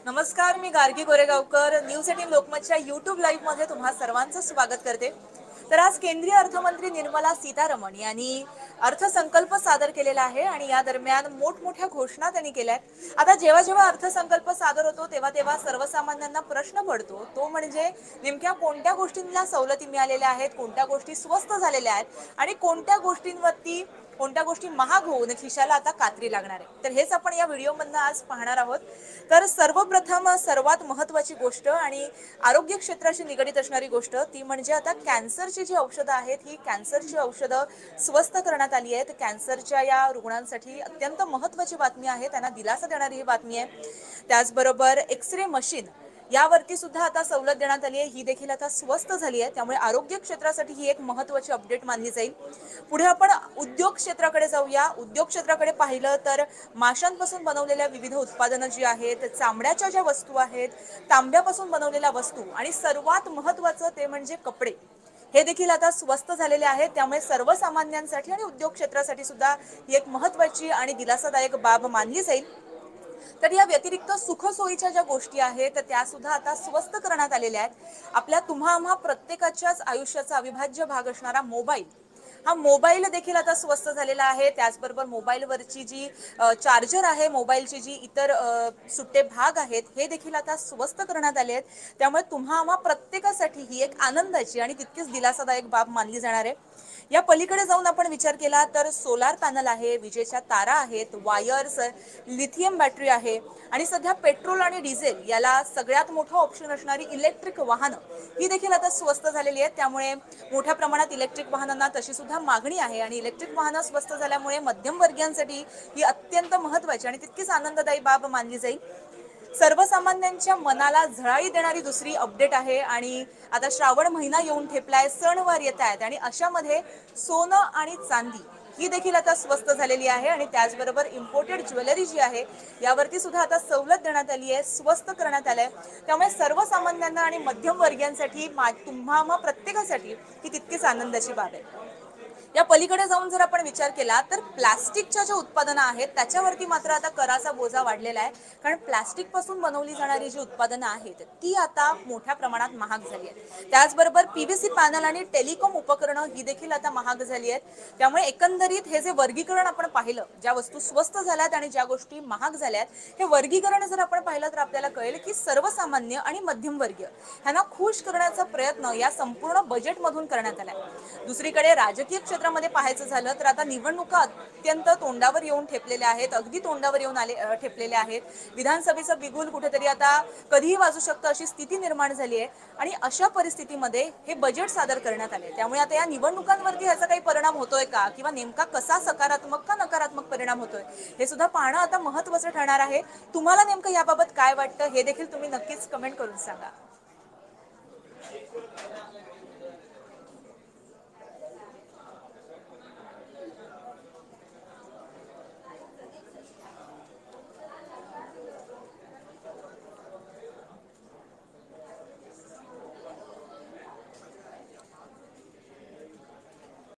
नमस्कार, मी गार्गी गोरेगावकर न्यूज 18 लोकमतच्या यूट्यूब लाईव्ह मध्ये तुम्हा सर्वांचं स्वागत करते। तर आज केंद्रीय अर्थमंत्री निर्मला सीतारमण यांनी अर्थसंकल्प सादर केलेला आहे आणि या दरम्यान मोठमोठ्या घोषणा त्यांनी केल्या आहेत। आता जेव्हा जेव्हा अर्थसंकल्प सादर होतो तेव्हा तेव्हा सर्वसामान्यांना प्रश्न पडतो तो म्हणजे नेमक्या कोणत्या गोष्टींना सवलती मिळालेल्या आहेत, कोणत्या गोष्टी स्वस्त झालेल्या आहेत आणि कोणत्या गोष्टी महाग होऊन खिशाला आता कात्री लागणार आहे। तर हेच आपण या व्हिडिओमधनं आज पाहणार आहोत। तर सर्वप्रथम सर्वात महत्त्वाची गोष्ट आणि आरोग्य क्षेत्राशी निगडित असणारी गोष्ट ती म्हणजे आता कॅन्सरची जी औषधं आहेत ही कॅन्सरची औषधं स्वस्त करण्यात आली आहेत। कॅन्सरच्या या रुग्णांसाठी अत्यंत महत्त्वाची बातमी आहे, त्यांना दिलासा देणारी ही बातमी आहे। त्याचबरोबर एक्सरे मशीन यावरती सुद्धा आता सवलत देण्यात आली आहे, ही देखील आता स्वस्त झाली आहे। त्यामुळे आरोग्य क्षेत्रासाठी ही एक महत्त्वाची अपडेट मानली जाईल। पुढे आपण उद्योग क्षेत्राकडे जाऊया। उद्योग क्षेत्राकडे पाहिलं तर माशांपासून बनवलेल्या विविध उत्पादनं जी आहेत, चामड्याच्या ज्या वस्तू आहेत, तांब्यापासून बनवलेल्या वस्तू आणि सर्वात महत्त्वाचं ते म्हणजे कपडे हे देखील आता स्वस्त झालेले आहेत। त्यामुळे सर्वसामान्यांसाठी आणि उद्योग क्षेत्रासाठी सुद्धा ही एक महत्त्वाची आणि दिलासादायक बाब मानली जाईल। तर या व्यतिरिक्त सुखसोयीच्या ज्या गोष्टी आहेत त्या सुद्धा आता स्वस्त करण्यात आलेल्या आहेत। आपल्या तुम्हा आम्हा प्रत्येकाच्याच आयुष्याचा अविभाज्य भाग असणारा मोबाईल, हा मोबाईल देखील आता स्वस्त झालेला आहे। त्याचबरोबर मोबाईलवरची जी चार्जर आहे, मोबाईलची जी इतर सुट्टे भाग आहेत हे देखील आता स्वस्त करण्यात आले आहेत। त्यामुळे तुम्हा आम्हा प्रत्येकासाठी ही एक आनंदाची आणि तितकीच दिलासादायक बाब मानली जाणार आहे। या पलीकडे जाऊन आपण विचार केला तर सोलार पॅनल आहे, विजेच्या तारा आहेत, वायर्स, लिथियम बॅटरी आहे आणि सध्या पेट्रोल आणि डिझेल याला सगळ्यात मोठा ऑप्शन असणारी इलेक्ट्रिक वाहनं ही देखील आता स्वस्त झालेली आहेत। त्यामुळे मोठ्या प्रमाणात इलेक्ट्रिक वाहनांना तशी सुद्धा मागणी आहे आणि इलेक्ट्रिक वाहनं स्वस्त झाल्यामुळे मध्यमवर्गीयांसाठी ही अत्यंत महत्त्वाची आणि तितकीच आनंददायी बाब मानली जाईल। सर्वसामान्यांच्या मनाला झळाळी देणारी दुसरी अपडेट आहे आणि आता श्रावण महिना येऊन ठेपलाय, सणवार येत आहेत आणि अशामध्ये सोनं आणि चांदी ही देखील आता स्वस्त झालेली आहे आणि त्याचबरोबर इम्पोर्टेड ज्वेलरी जी आहे यावरती सुद्धा आता सवलत देण्यात आली आहे, स्वस्त करण्यात आलंय। त्यामुळे सर्वसामान्यांना आणि मध्यमवर्गीयांसाठी तुम्हा प्रत्येकासाठी ही तितकीच आनंदाची बाब आहे। या पलीकडे जाऊन जर आपण विचार केला तर प्लास्टिकच्या ज्या उत्पादनं आहेत त्याच्यावरती मात्र आता कराचा बोजा वाढलेला आहे, कारण प्लास्टिक पासून बनवली जाणारी जी उत्पादनं आहेत ती आता मोठ्या प्रमाणात महाग झाली आहेत। त्याचबरोबर पीव्हीसी पॅनल आणि टेलिकॉम उपकरणं ही देखील आता महाग झाली आहेत। त्यामुळे एकंदरीत हे जे वर्गीकरण आपण पाहिलं, ज्या वस्तू स्वस्त झाल्यात आणि ज्या गोष्टी महाग झाल्यात, हे वर्गीकरण जर आपण पाहिलं तर आपल्याला कळेल की सर्वसामान्य आणि मध्यमवर्गीय ह्यांना खुश करण्याचा प्रयत्न या संपूर्ण बजेटमधून करण्यात आला आहे। दुसरीकडे राजकीय क्षेत्रामध्ये पाहायचं झालं तर आता निवडणुका अत्यंत तोंडावर येऊन ठेपलेल्या आहेत, अगदी तोंडावर येऊन ठेपलेल्या आहेत। विधानसभेचं बिगुल कुठेतरी आता कधीही वाजू शकतं अशी स्थिती निर्माण झाली आहे आणि अशा परिस्थितीमध्ये हे बजेट सादर करण्यात आले। त्यामुळे आता या निवडणुकांवरती ह्याचा काही परिणाम होतोय का किंवा नेमका कसा सकारात्मक का नकारात्मक परिणाम होतोय हे सुद्धा पाहणं आता महत्त्वाचं ठरणार आहे। तुम्हाला नेमकं याबाबत काय वाटतं हे देखील तुम्ही नक्कीच कमेंट करून सांगा।